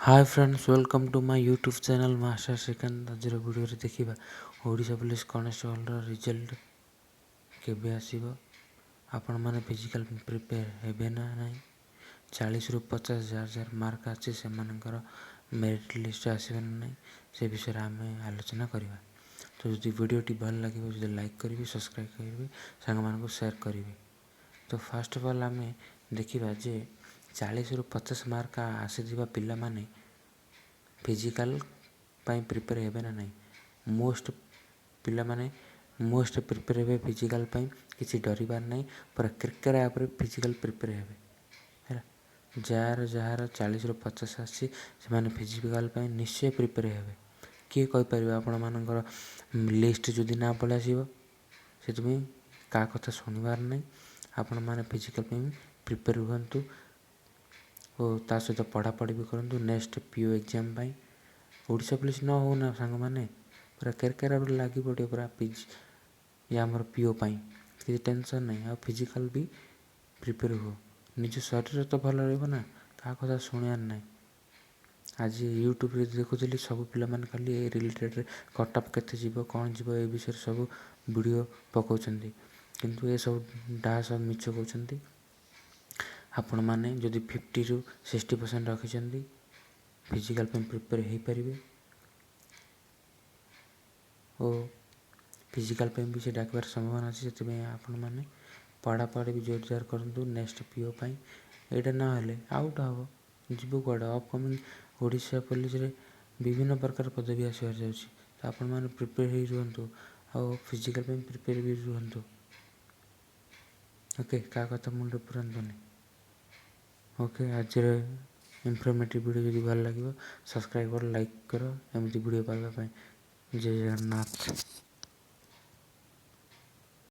Hi friends, welcome to my YouTube channel Master Second. आज video देखा Odisha police constable result केबे आसीबो। आपण माने फिजिकल प्रिपेयर हेबे ना नहीं। 40 रु 50 जार जार मार्क आछि से मानकर मेरिट लिस्ट आसीबे ना नहीं, से विषय आम आलोचना करवा। तो जदि वीडियोटी भल लगे जो लाइक करी, सब्सक्राइब करी, सांग मान को शेयर करी। तो फास्ट अफ ऑल आम देखा जे 40 रु 50 मार्क आसीथिबा पिला माने फिजिकल पाई प्रिपेयर हेबे ना नहीं। मोस्ट पिला माने मोस्ट प्रिपेयर हेबे फिजिकल पाई, किसी डरबार नहीं। पूरा क्रिकेट आप फिजिकल प्रिपेयर हेबे है। जार जार 40 रु 50 आसी से फिजिकल पाई निश्चय प्रिपेयर हेबे। किए कहीपर आपण मानकर लिस्ट जदि ना पलि आसो से क्या कथा शुणवार नहीं। आपण मैंने फिजिकल प्रिपेयर हूँ और ता सहित पढ़ापढ़ी भी करूँ। नेक्स्ट पीओ एग्जाम पाई ओडिशा पुलिस न हो ना सांग मैंने पूरा केरकेरा लगी पड़े पूरा पिज आमर पीओ पाई किसी टेंशन नहीं। आ फिजिकल भी प्रिपेयर हो, निज शरीर तो भल रहा क्या कथा शुणवार नहीं। आज यूट्यूब रे देखुली सब पिला माने खाली ए रिलेटेड कटअप केते जीव कौन जीव ए विषय सब वीडियो पकाउछन्ती, किंतु ये सब डाहा सब मिछ कहउछन्ती। आपण माने जदि 50 रु 60% रखिछन्ती फिजिकल पे प्रिपेयर हो पारे और फिजिकल पे भी से डाकबार संभावना अच्छी। से आपण मैंने पढ़ापढ़ी भी जोरदार करूँ। नेक्स्ट पीओ पाई एटा ना हेले आउट हम जीव कड़े अपकमिंग ओडिशा पुलिस रे विभिन्न प्रकार पदवी आसबार जाऊँगी। तो आपण मैंने प्रिपेयर हो रुहतु आ फिजिकल पे प्रिपेयर भी रुहतु। ओके क्या कथा मुंडे पुरातुनि। ओके आज इनफॉर्मेटिव वीडियो जब भल लगे सब्सक्राइब कर, लाइक कर, एमती वीडियो पाइबा। जय जगन्नाथ।